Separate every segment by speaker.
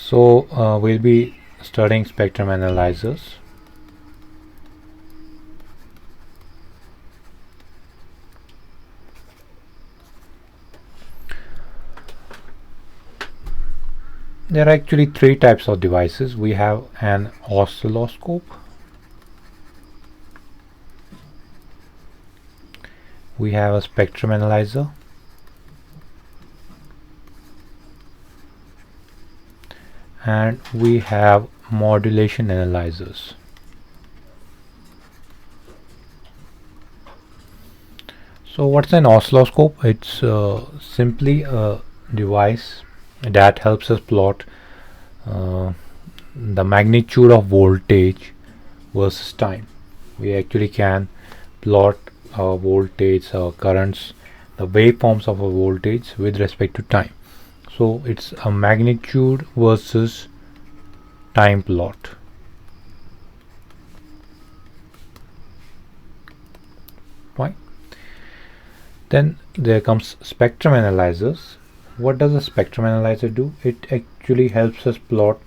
Speaker 1: So we'll be studying spectrum analyzers. There are actually three types of devices. We have an oscilloscope, we have a spectrum analyzer, and we have modulation analyzers. So what's an oscilloscope? It's simply a device that helps us plot the magnitude of voltage versus time. We actually can plot our voltage, our currents, the waveforms of a voltage with respect to time. So it's a magnitude versus time plot. Right? Then there comes spectrum analyzers. What does a spectrum analyzer do? It actually helps us plot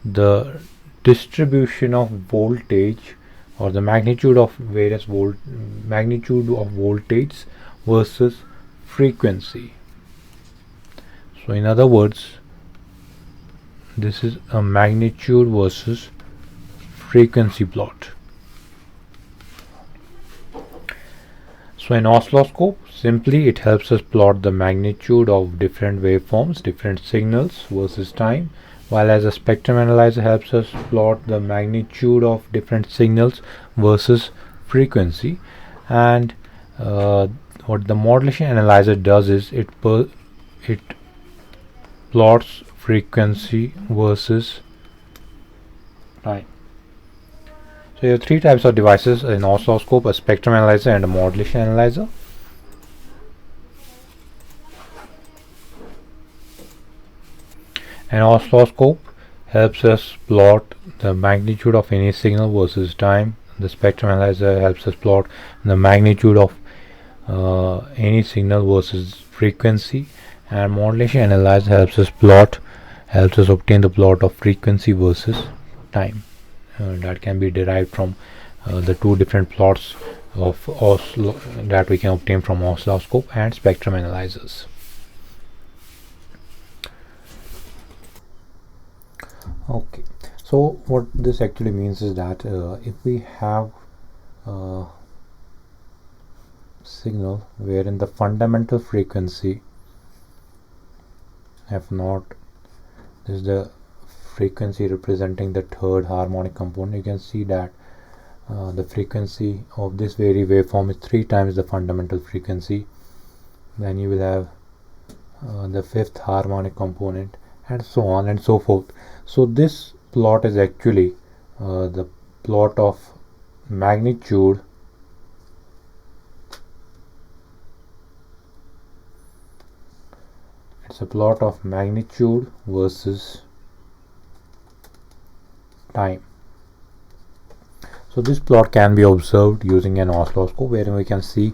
Speaker 1: the distribution of voltage or the magnitude of various magnitude of voltage versus frequency. So in other words, this is a magnitude versus frequency plot. So an oscilloscope, simply it helps us plot the magnitude of different waveforms, different signals versus time, while as a spectrum analyzer helps us plot the magnitude of different signals versus frequency. And what the modulation analyzer does is it plots frequency versus time. So you have three types of devices: an oscilloscope, a spectrum analyzer, and a modulation analyzer. An oscilloscope helps us plot the magnitude of any signal versus time. The spectrum analyzer helps us plot the magnitude of any signal versus frequency, and modulation analyzer helps us obtain the plot of frequency versus time. That can be derived from the two different plots of that we can obtain from oscilloscope and spectrum analyzers. Okay, so what this actually means is that if we have a signal wherein the fundamental frequency f0, this is the frequency representing the third harmonic component, you can see that the frequency of this very waveform is 3 times the fundamental frequency. Then you will have the fifth harmonic component, and so on and so forth. So this plot is actually the plot of magnitude it's a plot of magnitude versus time. So this plot can be observed using an oscilloscope, wherein we can see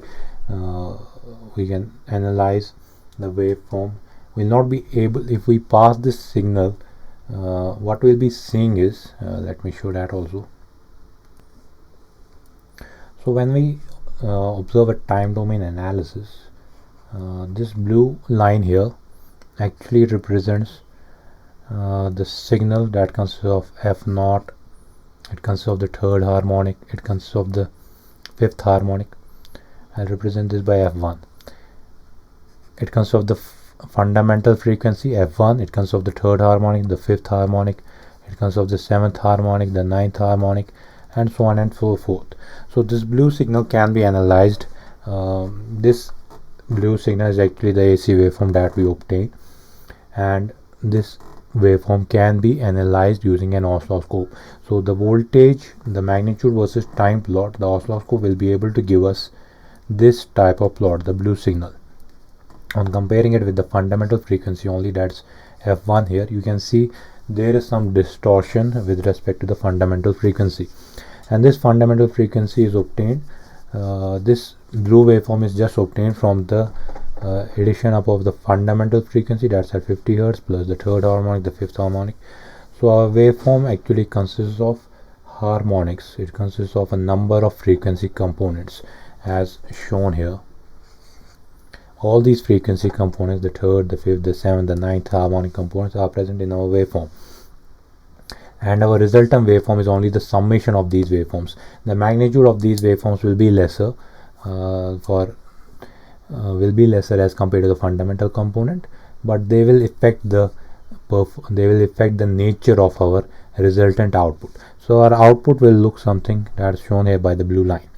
Speaker 1: we can analyze the waveform. We'll not be able, if we pass this signal, what we'll be seeing is let me show that also. So when we observe a time domain analysis, this blue line here actually represents the signal that consists of f0, it consists of the third harmonic, it consists of the fifth harmonic. I'll represent this by f1. It consists of the fundamental frequency f1, it consists of the third harmonic, the fifth harmonic, it consists of the seventh harmonic, the ninth harmonic, and so on and so forth. So this blue signal can be analyzed. This blue signal is actually the AC waveform that we obtain, and this waveform can be analyzed using an oscilloscope. So the voltage, the magnitude versus time plot, the oscilloscope will be able to give us this type of plot, the blue signal. On comparing it with the fundamental frequency only, that's f1 here, you can see there is some distortion with respect to the fundamental frequency, and this fundamental frequency is obtained, this blue waveform is just obtained from the addition up of the fundamental frequency, that's at 50 Hz, plus the third harmonic, the fifth harmonic. So our waveform actually consists of harmonics. It consists of a number of frequency components as shown here. All these frequency components, the third, the fifth, the seventh, the ninth harmonic components, are present in our waveform. And our resultant waveform is only the summation of these waveforms. The magnitude of these waveforms will be lesser as compared to the fundamental component, but they will affect the nature of our resultant output. So our output will look something that's shown here by the blue line.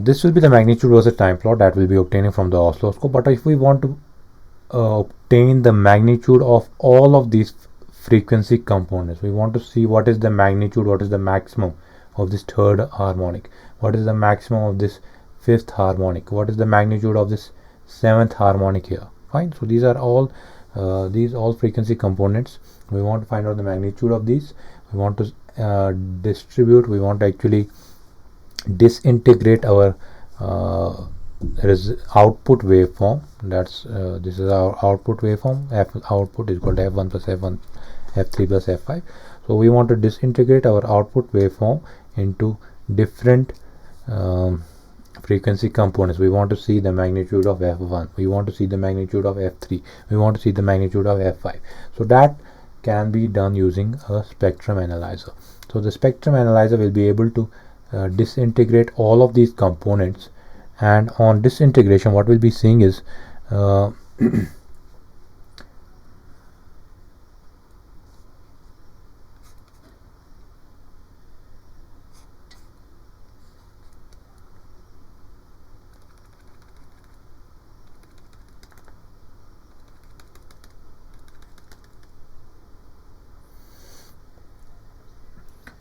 Speaker 1: This will be the magnitude versus time plot that will be obtaining from the oscilloscope. But if we want to obtain the magnitude of all of these frequency components, we want to see what is the magnitude, what is the maximum of this third harmonic, what is the maximum of this fifth harmonic, what is the magnitude of this seventh harmonic here. Fine. So these are all frequency components. We want to find out the magnitude of these. We want to distribute. We want to actually disintegrate our output waveform. That's this is our output waveform. Output is equal to f1 plus f1, f3 plus f5. So we want to disintegrate our output waveform into different frequency components. We want to see the magnitude of f1, we want to see the magnitude of f3, we want to see the magnitude of f5. So that can be done using a spectrum analyzer. So the spectrum analyzer will be able to disintegrate all of these components, and on disintegration what we'll be seeing is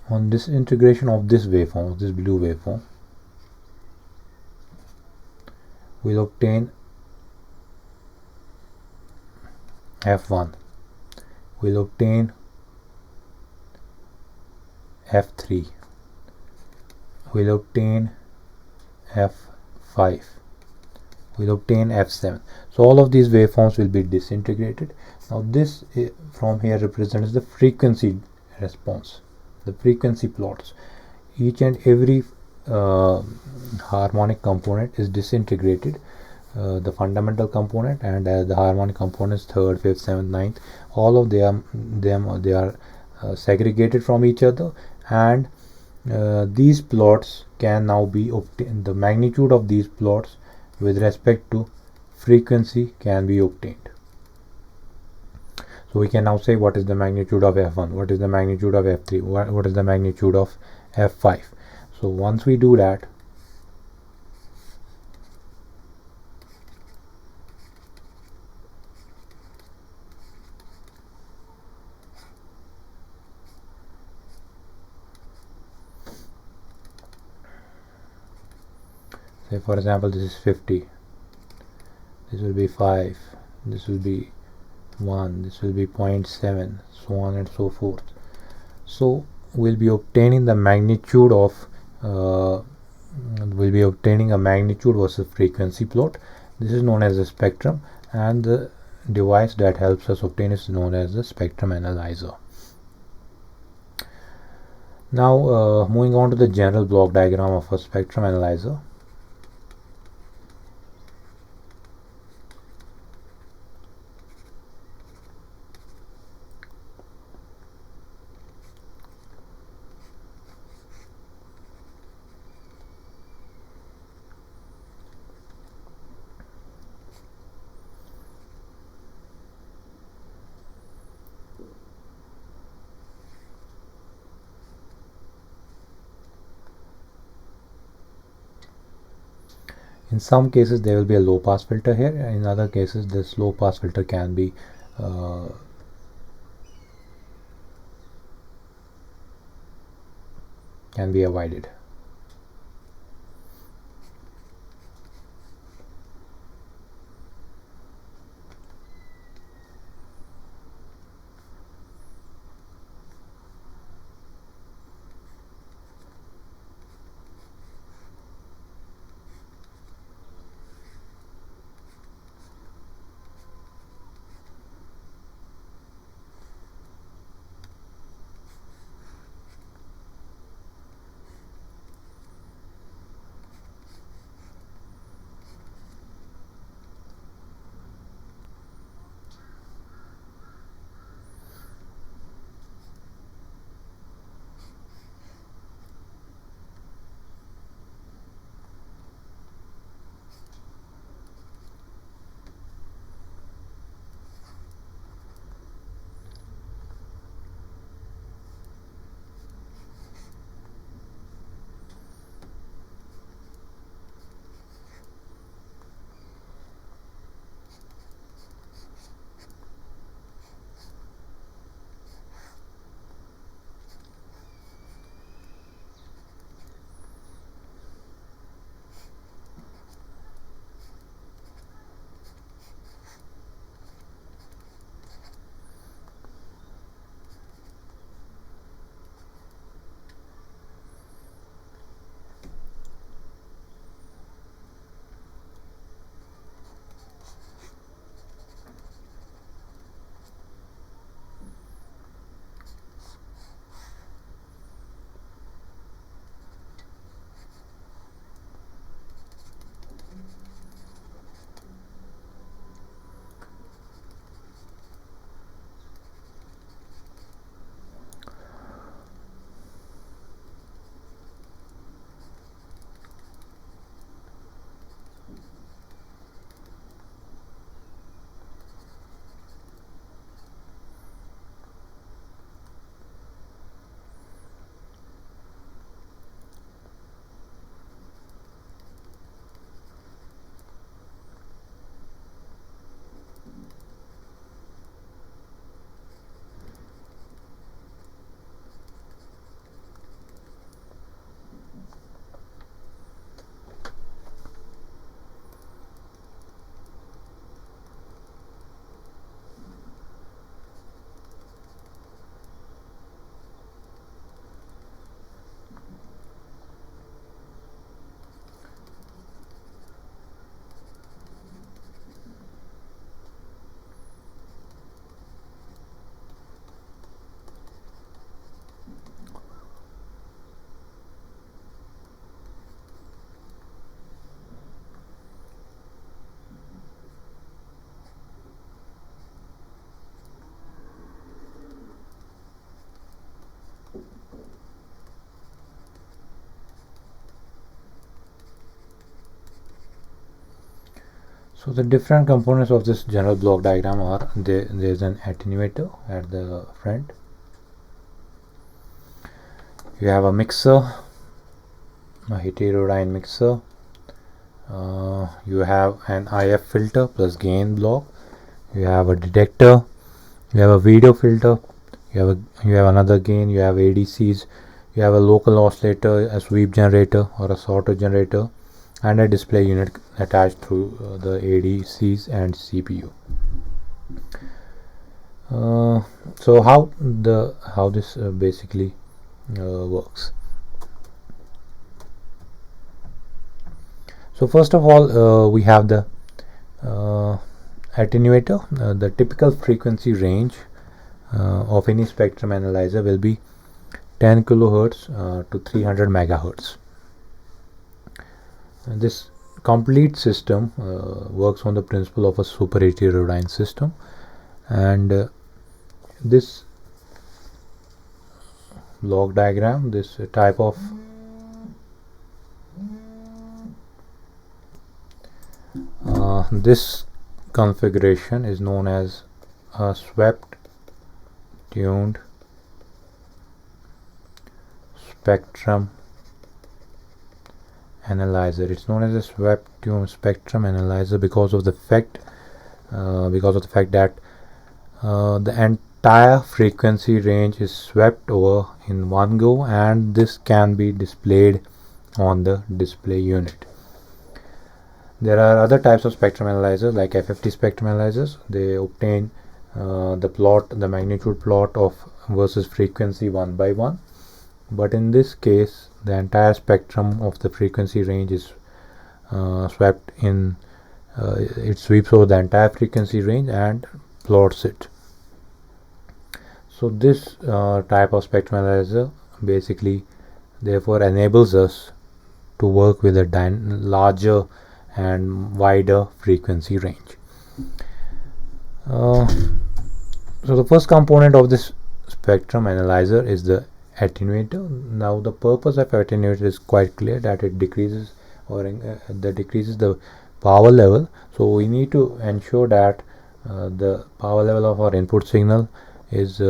Speaker 1: on disintegration of this waveform, of this blue waveform, we'll obtain f1, we'll obtain f3, we'll obtain f5, we'll obtain f7. So all of these waveforms will be disintegrated. Now this from here represents the frequency response, the frequency plots. Each and every harmonic component is disintegrated, the fundamental component and the harmonic components, third, fifth, seventh, ninth, all of them they are segregated from each other, and these plots can now be obtained. The magnitude of these plots with respect to frequency can be obtained. So we can now say what is the magnitude of f1, what is the magnitude of f3, what is the magnitude of f5. So once we do that, say for example this is 50, this will be 5, this will be 1, this will be 0.7, so on and so forth. So we'll be obtaining the magnitude of we'll be obtaining a magnitude versus frequency plot. This is known as the spectrum, and the device that helps us obtain is known as the spectrum analyzer. Now moving on to the general block diagram of a spectrum analyzer. In some cases there will be a low pass filter here, and in other cases this low pass filter can be avoided. So the different components of this general block diagram are there's an attenuator at the front, you have a mixer, a heterodyne mixer, you have an IF filter plus gain block, you have a detector, you have a video filter, you have another gain, you have ADCs, you have a local oscillator, a sweep generator or a sorter generator, and a display unit attached through the ADCs and CPU. So how this basically works. So first of all, we have the attenuator. The typical frequency range of any spectrum analyzer will be 10 kilohertz to 300 megahertz. This complete system works on the principle of a super heterodyne system, and this block diagram, this type of this configuration is known as a swept tuned spectrum analyzer. It's known as a swept tuned spectrum analyzer because of the fact that the entire frequency range is swept over in one go, and this can be displayed on the display unit. There are other types of spectrum analyzers like FFT spectrum analyzers. They obtain the magnitude plot of versus frequency one by one, but in this case the entire spectrum of the frequency range is swept in. It sweeps over the entire frequency range and plots it. So this type of spectrum analyzer basically therefore enables us to work with a larger and wider frequency range. So the first component of this spectrum analyzer is the attenuator. Now the purpose of attenuator is quite clear, that it decreases the power level. So we need to ensure that the power level of our input signal is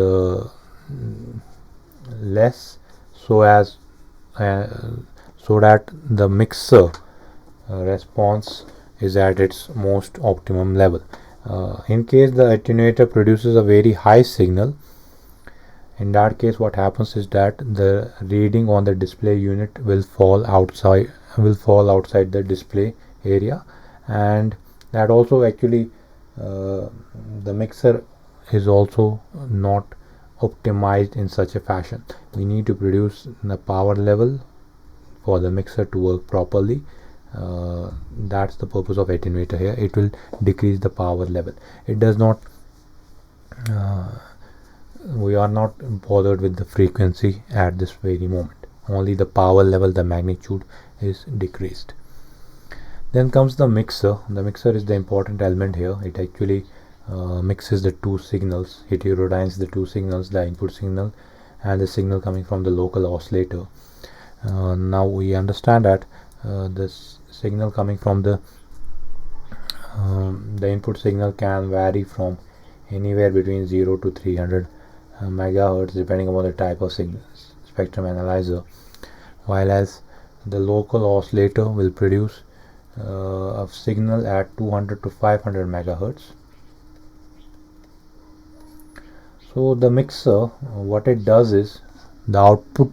Speaker 1: less, so that the mixer response is at its most optimum level. In case the attenuator produces a very high signal, in that case what happens is that the reading on the display unit will fall outside the display area, and that also actually the mixer is also not optimized in such a fashion. We need to produce the power level for the mixer to work properly. That's the purpose of attenuator here. It will decrease the power level. It does not we are not bothered with the frequency at this very moment. Only the power level, the magnitude is decreased. Then comes the mixer. The mixer is the important element here. It actually mixes the two signals, heterodynes the two signals, the input signal and the signal coming from the local oscillator. Now we understand that this signal coming from the input signal can vary from anywhere between 0 to 300 megahertz depending upon the type of spectrum analyzer, while as the local oscillator will produce a signal at 200 to 500 megahertz. So the mixer, what it does is the output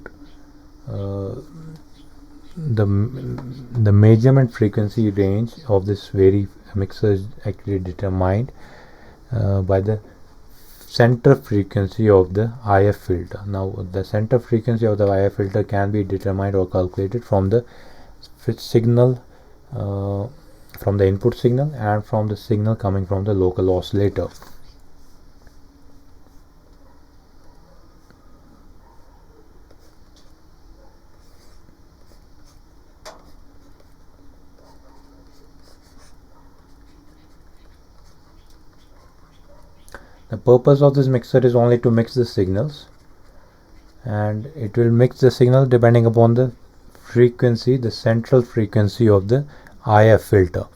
Speaker 1: the measurement frequency range of this very mixer is actually determined by the center frequency of the IF filter. Now the center frequency of the IF filter can be determined or calculated from the signal from the input signal and from the signal coming from the local oscillator. The purpose of this mixer is only to mix the signals, and it will mix the signal depending upon the frequency, the central frequency of the IF filter.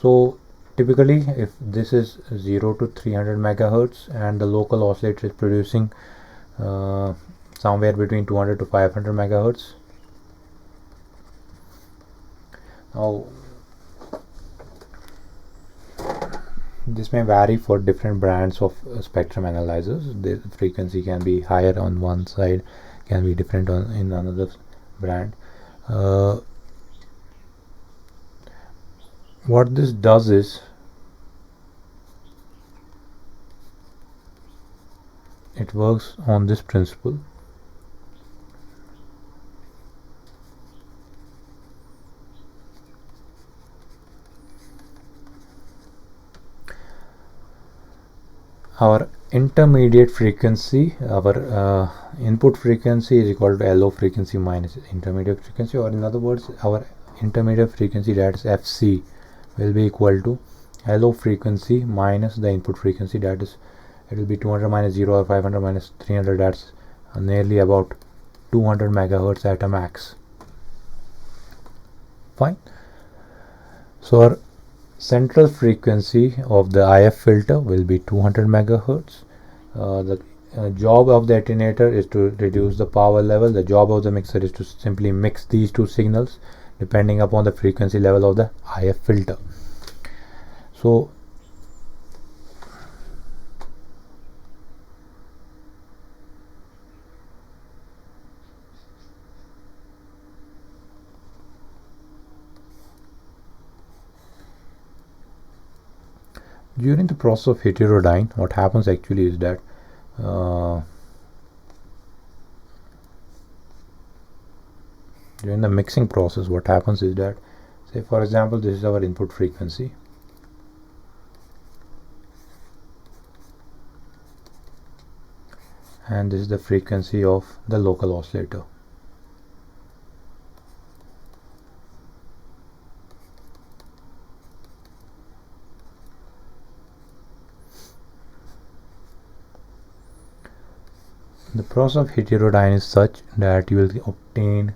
Speaker 1: So typically if this is 0 to 300 megahertz and the local oscillator is producing somewhere between 200 to 500 megahertz. Now this may vary for different brands of spectrum analyzers. The frequency can be higher on one side, can be different in another brand. What this does is it works on this principle. Our intermediate frequency, our input frequency is equal to LO frequency minus intermediate frequency, or in other words, our intermediate frequency, that is FC, will be equal to LO frequency minus the input frequency, that is, it will be 200 minus 0 or 500 minus 300, that's nearly about 200 megahertz at a max. Fine. So our central frequency of the IF filter will be 200 megahertz. The job of the attenuator is to reduce the power level. The job of the mixer is to simply mix these two signals depending upon the frequency level of the IF filter. So during the process of heterodyne, what happens actually is that during the mixing process, what happens is that, say for example, this is our input frequency, and this is the frequency of the local oscillator. The process of heterodyne is such that you will obtain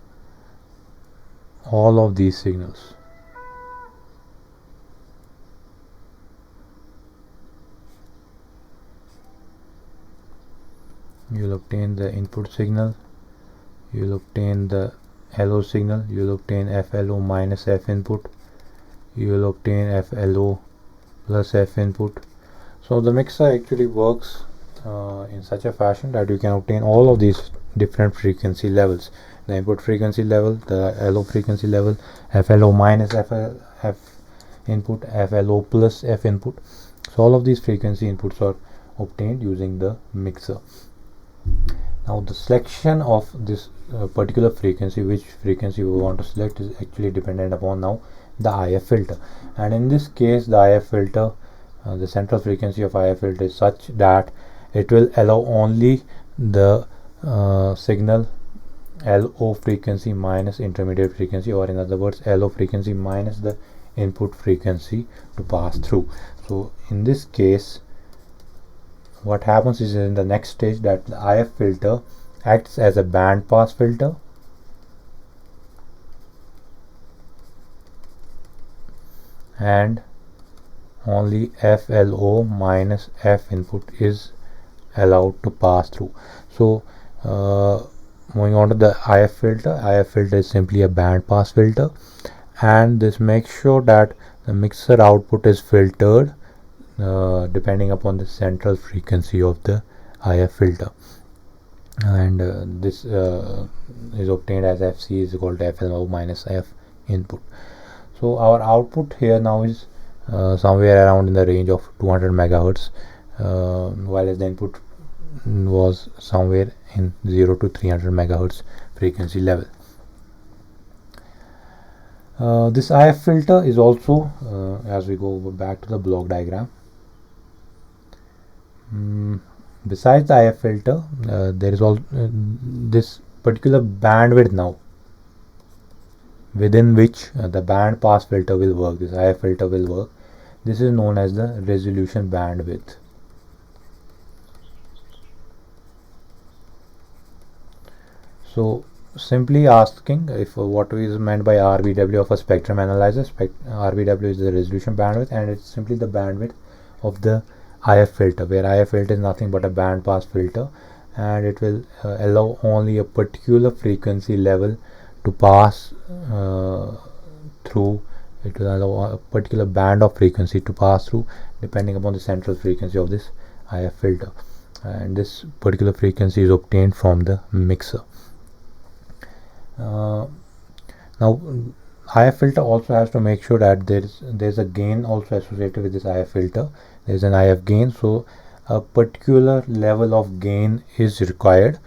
Speaker 1: all of these signals. You will obtain the input signal, you will obtain the LO signal, you will obtain FLO minus F input, you will obtain FLO plus F input. So the mixer actually works in such a fashion that you can obtain all of these different frequency levels: the input frequency level, the LO frequency level, FLO minus F input, FLO plus F input. So all of these frequency inputs are obtained using the mixer. Now the selection of this particular frequency, which frequency we want to select, is actually dependent upon now the IF filter. And in this case, the IF filter, the central frequency of IF filter is such that it will allow only the signal LO frequency minus intermediate frequency, or in other words, LO frequency minus the input frequency to pass through. So in this case, what happens is, in the next stage, that the IF filter acts as a band pass filter, and only FLO minus F input is allowed to pass through. So moving on to the IF filter is simply a band pass filter, and this makes sure that the mixer output is filtered depending upon the central frequency of the IF filter, and this is obtained as FC is equal to FLO minus F input. So our output here now is somewhere around in the range of 200 megahertz, while the input was somewhere in 0 to 300 megahertz frequency level. This IF filter is also, as we go back to the block diagram, besides the IF filter, there is all this particular bandwidth now within which the band pass filter will work, this IF filter will work. This is known as the resolution bandwidth. So simply asking if what is meant by RBW of a spectrum analyzer. RBW is the resolution bandwidth, and it's simply the bandwidth of the IF filter, where IF filter is nothing but a band pass filter, and it will allow only a particular frequency level to pass through. It will allow a particular band of frequency to pass through depending upon the central frequency of this IF filter, and this particular frequency is obtained from the mixer. Now IF filter also has to make sure that there's a gain also associated with this IF filter. There's an IF gain, so a particular level of gain is required.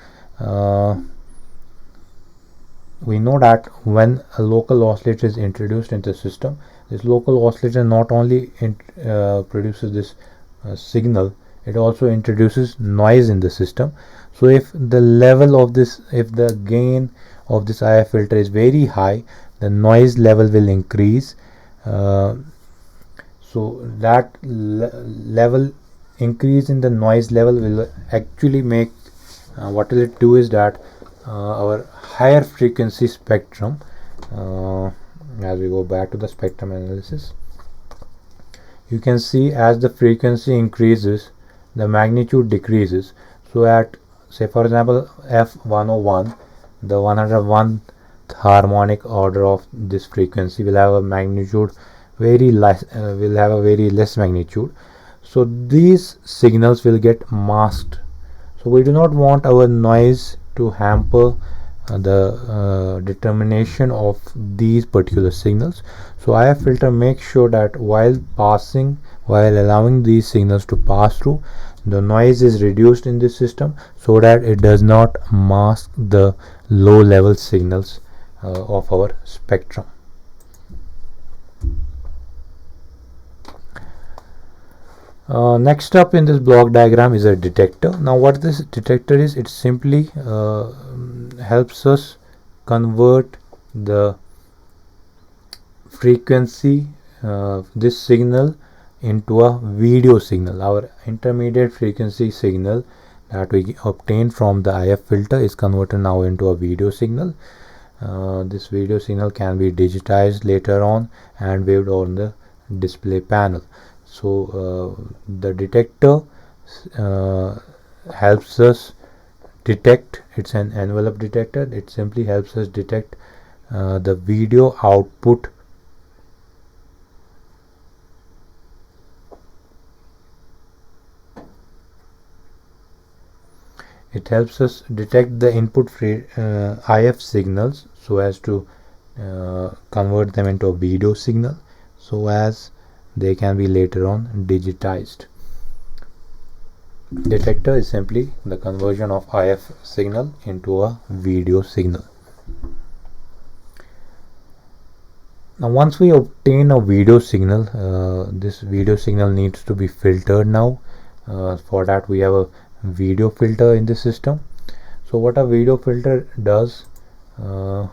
Speaker 1: We know that when a local oscillator is introduced into the system, this local oscillator not only produces this signal, it also introduces noise in the system. So if the level of this, if the gain of this IF filter is very high, the noise level will increase. So that level increase in the noise level will actually make what will it do is that our higher frequency spectrum, as we go back to the spectrum analysis, you can see as the frequency increases, the magnitude decreases. So at, say for example, F101, the 101th harmonic order of this frequency will have a magnitude very less, will have a very less magnitude. So these signals will get masked. So we do not want our noise to hamper the determination of these particular signals. So IF filter makes sure that while allowing these signals to pass through, the noise is reduced in this system so that it does not mask the low level signals of our spectrum. Next up in this block diagram is a detector. Now what this detector is, it simply helps us convert the frequency, this signal, into a video signal. Our intermediate frequency signal that we obtain from the IF filter is converted now into a video signal. This video signal can be digitized later on and waved on the display panel. So the detector helps us detect. It's an envelope detector. It simply helps us detect the video output it helps us detect the input IF signals so as to convert them into a video signal, so as they can be later on digitized. Detector is simply the conversion of IF signal into a video signal. Now once we obtain a video signal, this video signal needs to be filtered now. For that we have a video filter in the system. So what a video filter does, what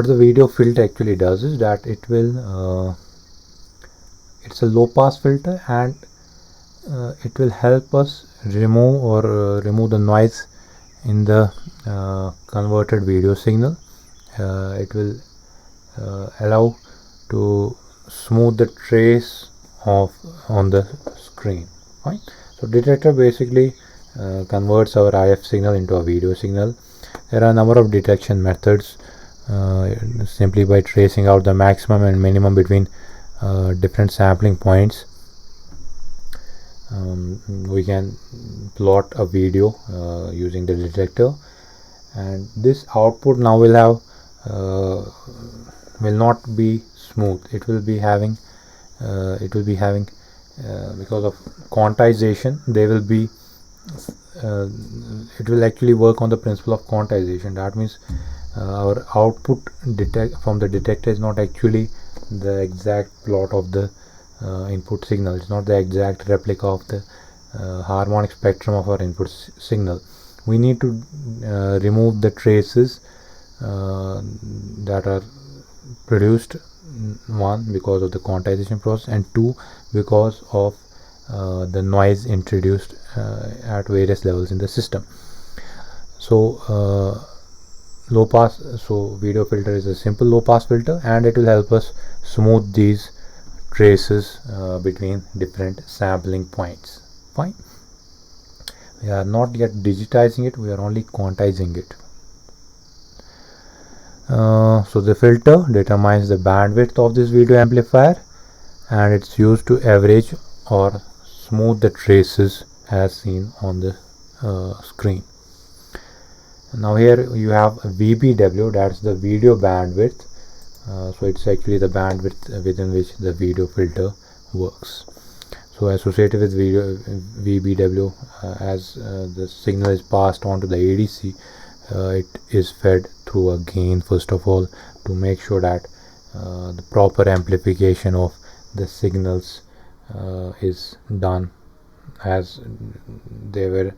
Speaker 1: the video filter actually does is that it will it's a low pass filter, and it will help us remove the noise in the converted video signal. It will allow to smooth the trace on the screen, right? So detector basically converts our IF signal into a video signal. There are a number of detection methods, simply by tracing out the maximum and minimum between different sampling points. We can plot a video using the detector, and this output now will not be smooth. It will be having because of quantization, it will actually work on the principle of quantization. That means our output from the detector is not actually the exact plot of the input signal. It's not the exact replica of the harmonic spectrum of our input signal. We need to remove the traces that are produced, one, because of the quantization process, and two, because of the noise introduced at various levels in the system. So low pass, so video filter is a simple low pass filter, and it will help us smooth these traces between different sampling points. Fine. We are not yet digitizing it, we are only quantizing it. So the filter determines the bandwidth of this video amplifier, and it's used to average or smooth the traces as seen on the screen. Now here you have VBW, that's the video bandwidth. So it's actually the bandwidth within which the video filter works. So associated with video VBW, as the signal is passed on to the ADC, it is fed through a gain first of all, to make sure that the proper amplification of the signals is done as they were,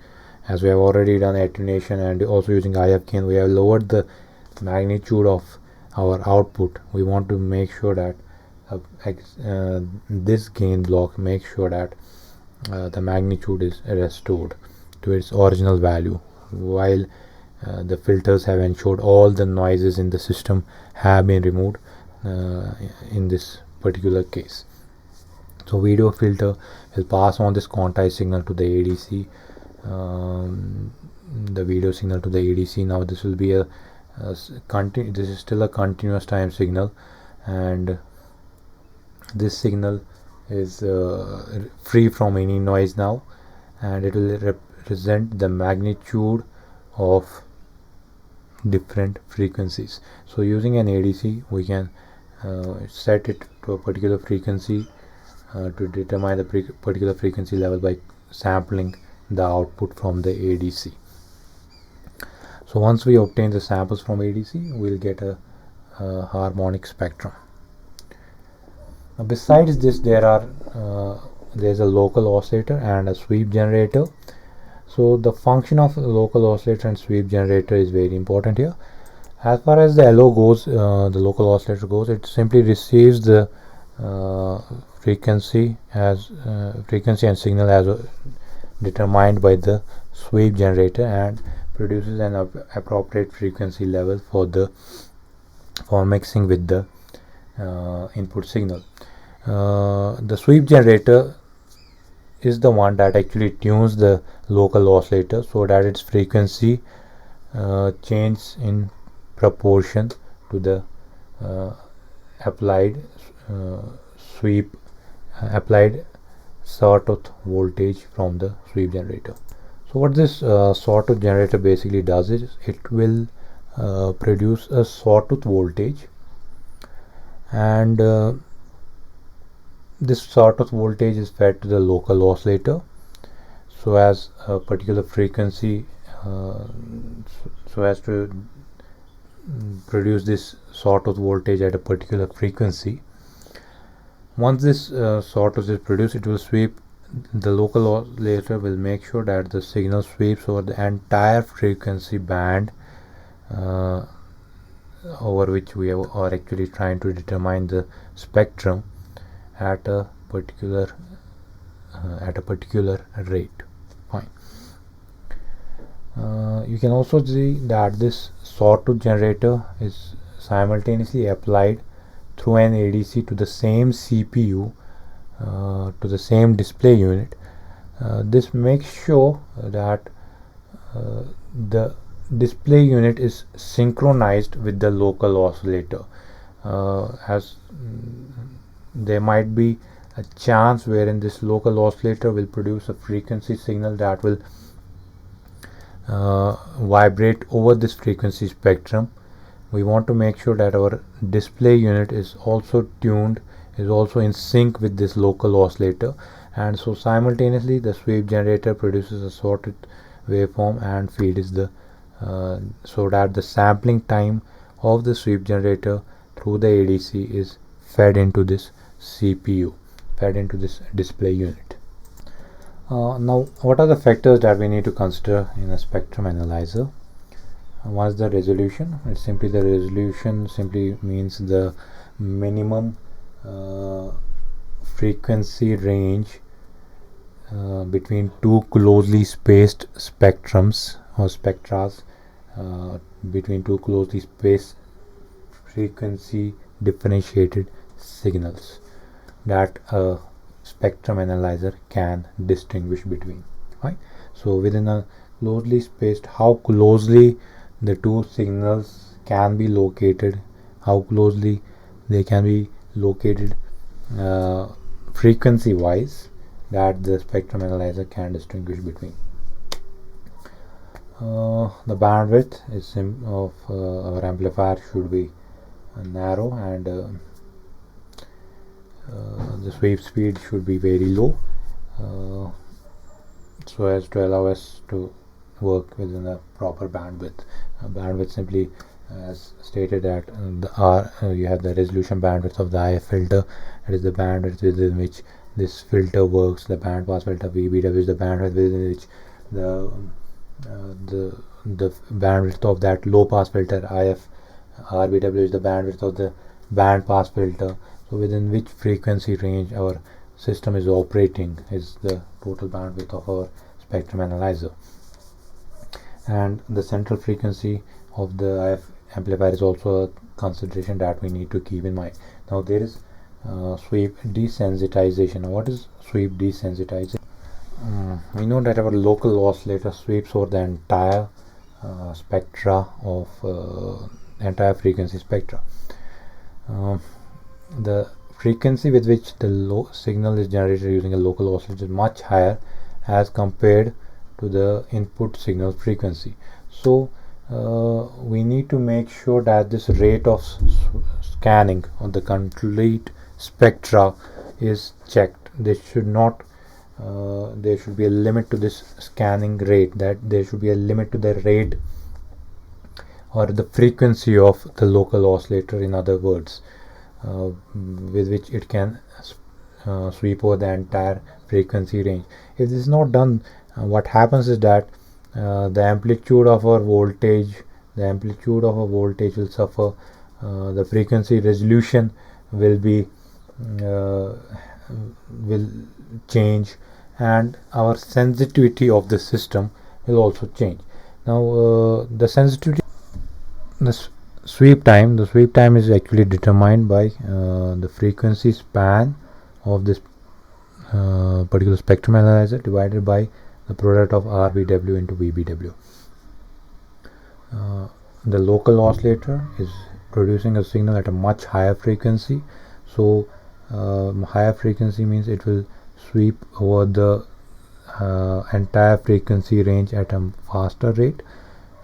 Speaker 1: as we have already done attenuation and also using IF gain. We have lowered the magnitude of our output. We want to make sure that this gain block makes sure that the magnitude is restored to its original value, while the filters have ensured all the noises in the system have been removed in this particular case. So video filter will pass on this quantized signal to the ADC, the video signal to the ADC. Now this will be this is still a continuous time signal, and this signal is free from any noise now, and it will represent the magnitude of different frequencies. So using an ADC, we can set it to a particular frequency to determine the particular frequency level by sampling the output from the ADC. So once we obtain the samples from ADC, we'll get a harmonic spectrum. Now besides this, there's a local oscillator and a sweep generator. So the function of local oscillator and sweep generator is very important here. As far as the LO goes, the local oscillator goes, it simply receives the frequency and signal as determined by the sweep generator, and produces an appropriate frequency level for mixing with the input signal. The sweep generator is the one that actually tunes the local oscillator so that its frequency changes in proportion to the applied sawtooth voltage from the sweep generator. So what this sawtooth generator basically does is it will produce a sawtooth voltage, and this sawtooth voltage is fed to the local oscillator so as a particular frequency, so as to produce this sawtooth voltage at a particular frequency. Once this sawtooth is produced, it will sweep. The local oscillator will make sure that the signal sweeps over the entire frequency band over which we are actually trying to determine the spectrum at a particular rate. Fine. You can also see that this sawtooth generator is simultaneously applied through an ADC to the same CPU, to the same display unit. This makes sure that the display unit is synchronized with the local oscillator, as there might be a chance wherein this local oscillator will produce a frequency signal that will vibrate over this frequency spectrum. We want to make sure that our display unit is also tuned, is also in sync with this local oscillator, and so simultaneously the sweep generator produces a sawtooth waveform and feeds the so that the sampling time of the sweep generator through the ADC is fed into this CPU, fed into this display unit. Now what are the factors that we need to consider in a spectrum analyzer? One is the resolution. It's simply the resolution simply means the minimum frequency range between two closely spaced spectrums or spectras between two closely spaced frequency differentiated signals that a spectrum analyzer can distinguish between, right? So within a closely spaced, how closely the two signals can be located, how closely they can be located frequency wise, that the spectrum analyzer can distinguish between. The bandwidth of our amplifier should be narrow, and the sweep speed should be very low, so as to allow us to work within a proper bandwidth. Bandwidth simply, as stated, that you have the resolution bandwidth of the IF filter. It is the bandwidth within which this filter works. The band pass filter VBW is the bandwidth within which the bandwidth of that low pass filter IF RBW is the bandwidth of the band pass filter. So within which frequency range our system is operating is the total bandwidth of our spectrum analyzer. And the central frequency of the IF amplifier is also a consideration that we need to keep in mind. Now there is sweep desensitization. Now, what is sweep desensitization? We know that our local oscillator sweeps over the entire spectra of entire frequency spectra. The frequency with which the low signal is generated using a local oscillator is much higher as compared to the input signal frequency. So we need to make sure that this rate of scanning on the complete spectra is checked. There should not there should be a limit to this scanning rate, that there should be a limit to the rate or the frequency of the local oscillator, in other words, with which it can sweep over the entire frequency range. If this is not done, what happens is that the amplitude of our voltage will suffer, the frequency resolution will change, and our sensitivity of the system will also change. Now the sensitivity, the sweep time is actually determined by the frequency span of this particular spectrum analyzer divided by the product of RBW into VBW. The local oscillator is producing a signal at a much higher frequency, so higher frequency means it will sweep over the entire frequency range at a faster rate.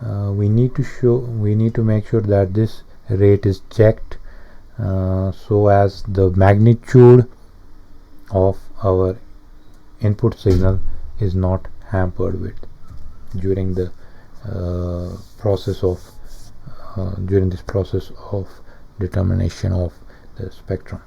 Speaker 1: We need to make sure that this rate is checked so as the magnitude of our input signal is not hampered with during the process of determination of the spectrum.